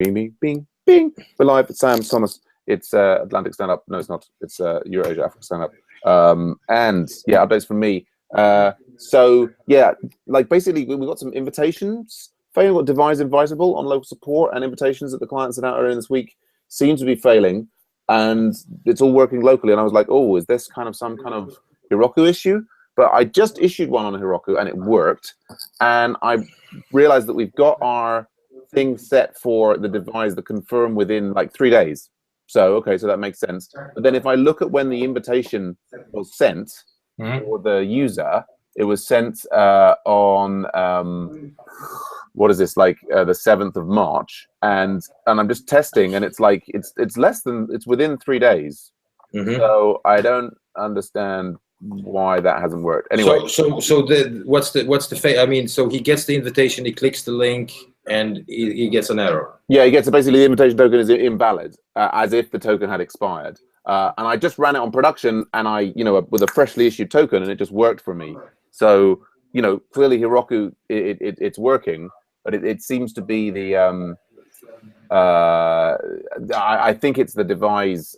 Bing, bing, bing, bing. We're live. It's Sam, Thomas. It's Atlantic Stand-Up. No, it's not. It's EuroAsiaAfrica Standup. And yeah, updates from me. So yeah, like basically we got some invitations. Failing what Devise Invitable on local support, and invitations that the client sent out earlier this week seem to be failing, and it's all working locally. And I was like, oh, is this kind of some kind of Heroku issue? But I just issued one on Heroku and it worked. And I realized that we've got our thing set for the Devise, the confirm within like 3 days. So, okay, so that makes sense. But then if I look at when the invitation was sent for the user, it was sent on, what is this, like the 7th of March. And I'm just testing, and it's like, it's less than, it's within 3 days. So I don't understand why that hasn't worked. Anyway, so what's the I mean, so he gets the invitation, he clicks the link, and he gets an error. Yeah, he gets basically the invitation token is invalid, as if the token had expired. And I just ran it on production, and with a freshly issued token, and it just worked for me. So clearly Heroku, it's working, but it seems to be the I think it's the Devise.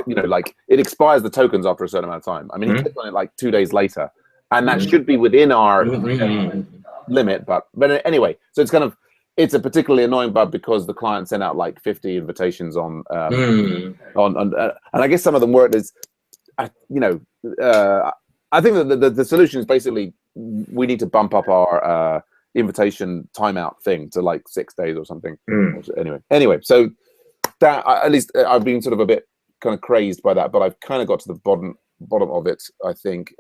Like it expires the tokens after a certain amount of time. I mean, he clicked on it like 2 days later, and that should be within our limit. But anyway, so it's a particularly annoying bug because the client sent out like 50 invitations on and I guess some of them worked. I think that the solution is basically we need to bump up our invitation timeout thing to like 6 days or something. Anyway, so that at least I've been sort of a bit kind of crazed by that, but I've kind of got to the bottom of it, I think.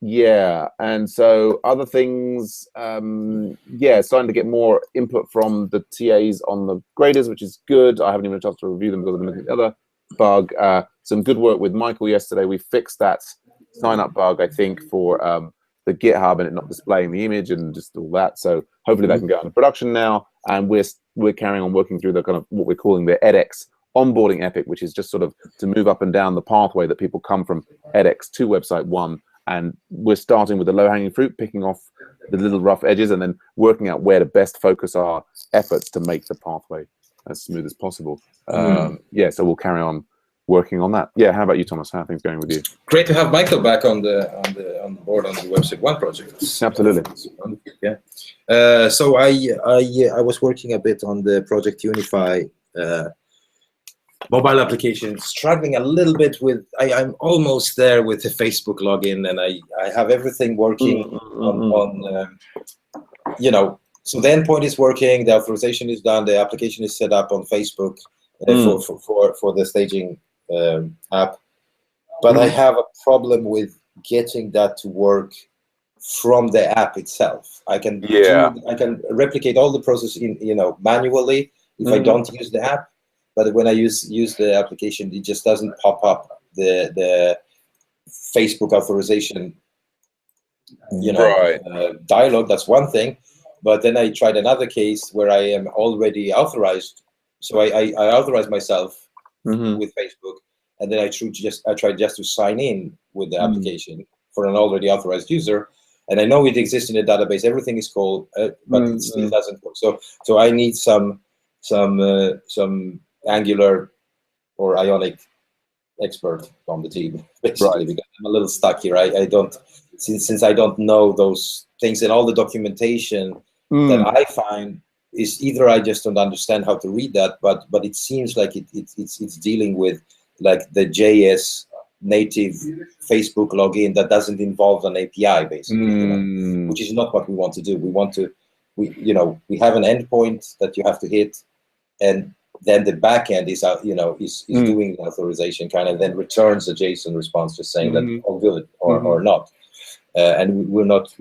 Yeah, and so other things, starting to get more input from the TAs on the graders, which is good. I haven't even had a chance to review them because I'm looking at the other bug. Some good work with Michael yesterday. We fixed that sign-up bug, I think, for the GitHub and it not displaying the image and just all that. So hopefully that can go into production now, and we're carrying on working through the kind of what we're calling the edX onboarding epic, which is just sort of to move up and down the pathway that people come from edX to website 1. And we're starting with the low-hanging fruit, picking off the little rough edges, and then working out where to best focus our efforts to make the pathway as smooth as possible. Yeah, so we'll carry on working on that. Yeah, how about you, Thomas? How are things going with you? Great to have Michael back on the board on the Website 1 project. Absolutely. Yeah. So I was working a bit on the Project Unify mobile application, struggling a little bit with, I'm almost there with the Facebook login, and I have everything working on so the endpoint is working, the authorization is done, the application is set up on Facebook for the staging app, but I have a problem with getting that to work from the app itself. I can I can replicate all the process manually if I don't use the app. But when I use the application, it just doesn't pop up the Facebook authorization, dialogue. That's one thing. But then I tried another case where I am already authorized. So I authorized myself with Facebook, and then I tried just to sign in with the application for an already authorized user. And I know it exists in the database. Everything is called, but it still doesn't work. So I need some Angular or Ionic expert on the team, basically, because I'm a little stuck here. I don't, since I don't know those things, and all the documentation that I find is either I just don't understand how to read that, but it seems like it's dealing with like the JS native Facebook login that doesn't involve an API, basically, which is not what we want to do. We want to, we have an endpoint that you have to hit, and then the backend is doing the authorization kind of, then returns a JSON response just saying that all good or not. And we're not.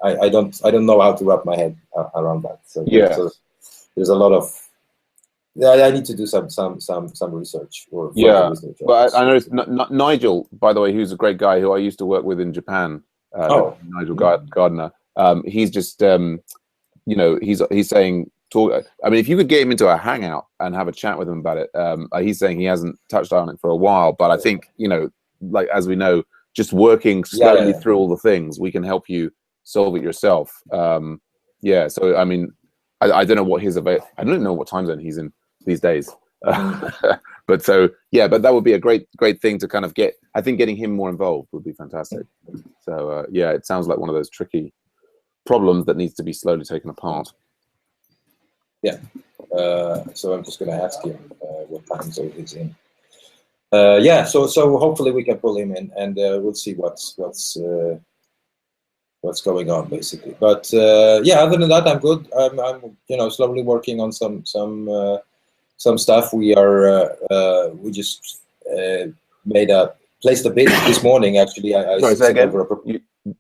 I don't know how to wrap my head around that. So so there's a lot of. I need to do some research or research. But I noticed Nigel, by the way, who's a great guy who I used to work with in Japan. Nigel Gardner. He's just he's saying. I mean, if you could get him into a hangout and have a chat with him about it, he's saying he hasn't touched on it for a while. But I think, like as we know, just working slowly through all the things, we can help you solve it yourself. So I mean, I don't know what his I don't even know what time zone he's in these days. But so yeah, but that would be a great thing to kind of get. I think getting him more involved would be fantastic. So yeah, it sounds like one of those tricky problems that needs to be slowly taken apart. Yeah. So I'm just going to ask him what time zone he's in. Yeah. So hopefully we can pull him in, and we'll see what's going on basically. But yeah, other than that, I'm good. I'm slowly working on some stuff. We just placed a bid this morning. Actually,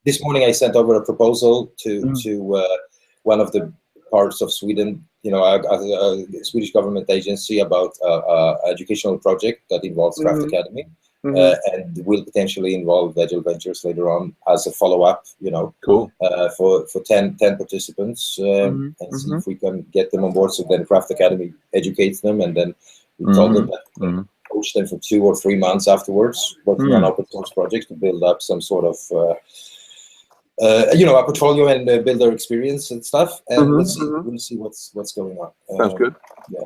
this morning I sent over a proposal to one of the parts of Sweden, a Swedish government agency about educational project that involves Craft Academy. And will potentially involve Agile Ventures later on as a follow-up, Cool. For 10 participants, and see if we can get them on board. So then Craft Academy educates them, and then we told them that we can coach them for 2 or 3 months afterwards, working on open source projects to build up some sort of, a portfolio and build their experience and stuff. And we'll see what's going on. Sounds good. Yeah.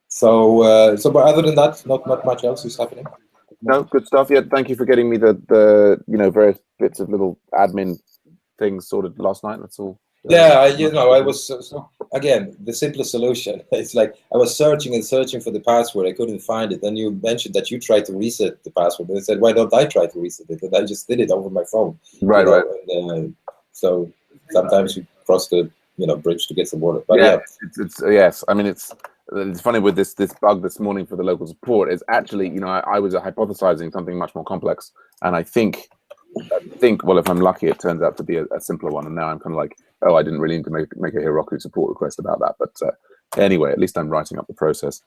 So, but other than that, not much else is happening. No, good stuff. Yeah, thank you for getting me the various bits of little admin things sorted last night. That's all. Yeah, I was again the simplest solution. It's like I was searching and searching for the password. I couldn't find it. Then you mentioned that you tried to reset the password. And I said, why don't I try to reset it? And I just did it over my phone. Right. And, so sometimes you cross the bridge to get some water. But yeah. It's yes. I mean, it's funny with this bug this morning for the local support. Is actually I was hypothesizing something much more complex, and I think well, if I'm lucky, it turns out to be a simpler one. And now I'm kind of like, oh, I didn't really need to make a Heroku support request about that. But anyway, at least I'm writing up the process.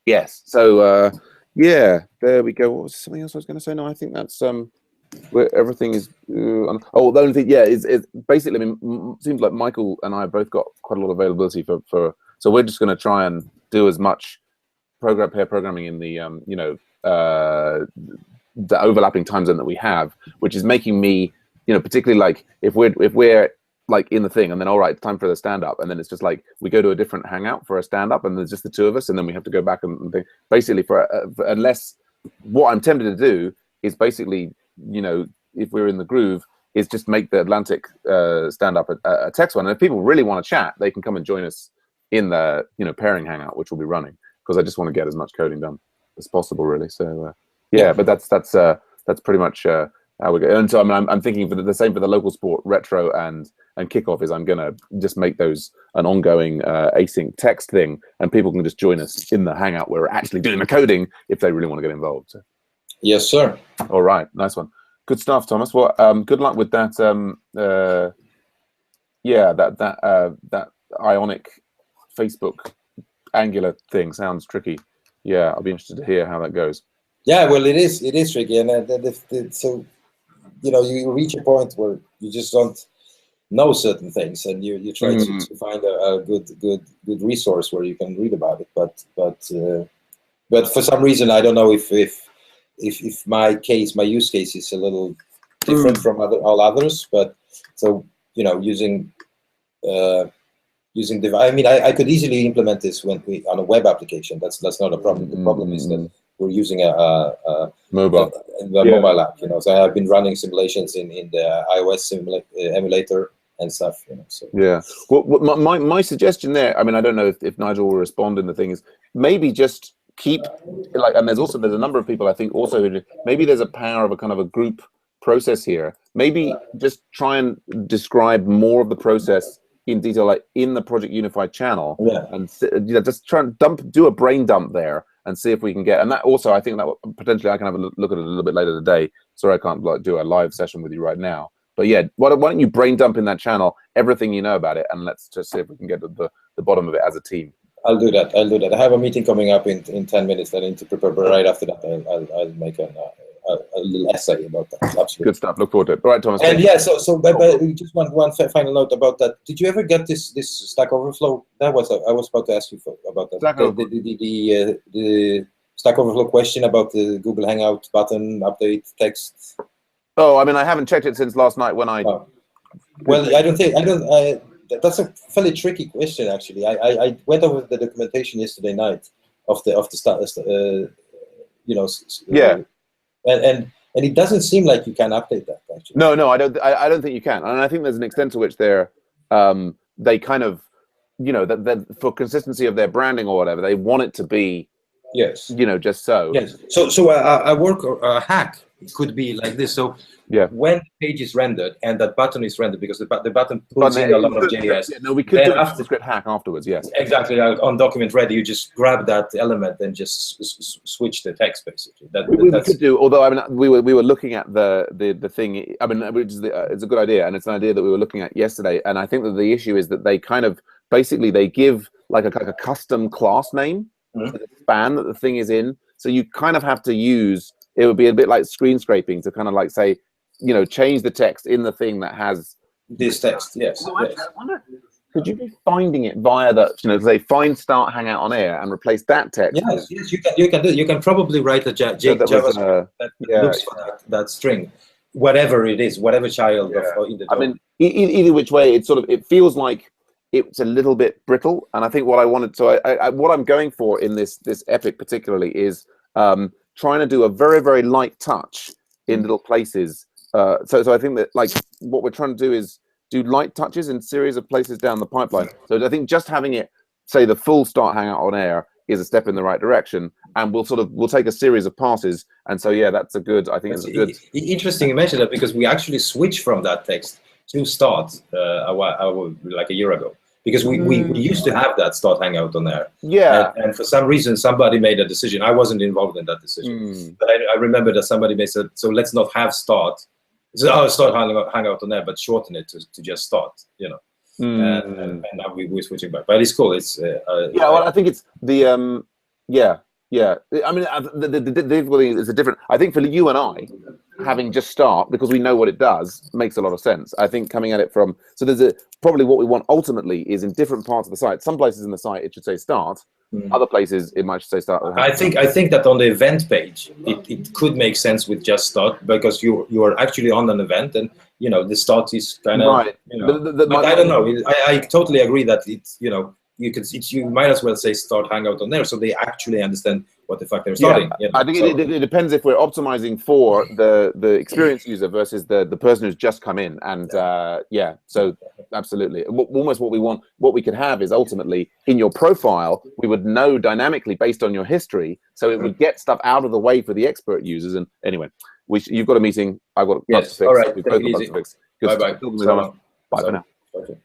Yes. So yeah, there we go. What was something else I was going to say? No, I think that's where everything is. The only thing, is basically. I mean, seems like Michael and I have both got quite a lot of availability for. So we're just going to try and do as much pair programming in the the overlapping time zone that we have, which is making me, particularly like if we're like in the thing, and then all right, it's time for the stand up, and then it's just like we go to a different hangout for a stand up, and there's just the two of us, and then we have to go back and think. Basically, unless what I'm tempted to do is basically, if we're in the groove, is just make the Atlantic stand up a text one, and if people really want to chat, they can come and join us in the pairing hangout, which will be running, because I just want to get as much coding done as possible, really. So yeah, but that's pretty much how we go. And so I'm thinking for the same for the local sport retro and kickoff is I'm gonna just make those an ongoing async text thing, and people can just join us in the hangout where we're actually doing the coding if they really want to get involved. So. Yes, sir. All right, nice one. Good stuff, Thomas. Well, good luck with that. That Ionic Facebook Angular thing sounds tricky. Yeah, I'll be interested to hear how that goes. Yeah, well, it is tricky, and so you reach a point where you just don't know certain things, and you try to find a good resource where you can read about it. But for some reason, I don't know if my use case is a little different from all others. But so using I could easily implement this on a web application. That's not a problem. The problem is that we're using a mobile app. So I've been running simulations in the iOS emulator and stuff. So yeah. Well, my suggestion there. I mean, I don't know if Nigel will respond. In the thing is maybe just keep and there's a number of people I think also who maybe there's a power of a kind of a group process here. Maybe just try and describe more of the process in detail, like in the Project Unified channel, and just try and do a brain dump there and see if we can get. And that also, I think that potentially I can have a look at it a little bit later today. Sorry, I can't do a live session with you right now. But yeah, why don't you brain dump in that channel everything you know about it, and let's just see if we can get to the bottom of it as a team. I'll do that. I have a meeting coming up in 10 minutes that I need to prepare. But right after that, I'll make a little essay about that. Absolutely. Good stuff. Look forward to it. All right, Thomas. And yeah, so but just one final note about that. Did you ever get this Stack Overflow? I was about to ask you about that. The Stack Overflow question about the Google Hangout button update text. Oh, I mean, I haven't checked it since last night when I Well, I don't. That's a fairly tricky question, actually. I went over the documentation yesterday night of the Yeah. And it doesn't seem like you can update that, actually. No, I don't think you can, and I think there's an extent to which they kind of, that for consistency of their branding or whatever, they want it to be, yes, just so. Yes. So a hack could be like this. So yeah, when the page is rendered and that button is rendered, because the button pulls in a lot of JS. Yeah, no, we could do a script hack afterwards. Yes, exactly. On document ready, you just grab that element and just switch the text, basically. We could do. Although I mean, we were looking at the thing. I mean, which is it's a good idea, and it's an idea that we were looking at yesterday. And I think that the issue is that they kind of basically they give like a custom class name to the span that the thing is in. So you kind of have to use. It would be a bit like screen scraping to kind of like say, change the text in the thing that has this text. Yes. So I wonder, could you be finding it via the, say find start hangout on air and replace that text? Yes, you can do. You can probably write a JavaScript that looks for that string, whatever it is, whatever child of in the. I mean, either which way, it feels like it's a little bit brittle. And I think what I wanted, what I'm going for in this epic particularly is trying to do a very, very light touch in little places. So I think that like what we're trying to do is do light touches in series of places down the pipeline. So I think just having it say the full start hangout on air is a step in the right direction, and we'll take a series of passes. And so that's a good. I think it's a good. Interesting you mentioned that, because we actually switched from that text to start like a year ago, because we used to have that start hangout on there. Yeah. And for some reason somebody made a decision. I wasn't involved in that decision, but I remember that somebody made said, so let's not have start. So start hangout on there, but shorten it to just start, and now we're switching back. But it's cool. It's well, I think it's the I mean, the difficulty is a different. I think for you and I, having just start, because we know what it does, makes a lot of sense. I think coming at it from, so there's probably what we want ultimately is in different parts of the site. Some places in the site it should say start. Other places it might say start. I think that on the event page it could make sense with just start, because you are actually on an event, and the start is kind of right. But I don't know. I totally agree that it's you might as well say start hangout on there, so they actually understand what the fuck they're starting. I think it depends if we're optimizing for the experienced user versus the person who's just come in, and so absolutely. Almost what we want, what we could have is ultimately in your profile, we would know dynamically based on your history, so it would get stuff out of the way for the expert users. And anyway, you've got a meeting. I've got yes. All right. We've both got a bunch to fix. Bye bye. Bye for now. Okay.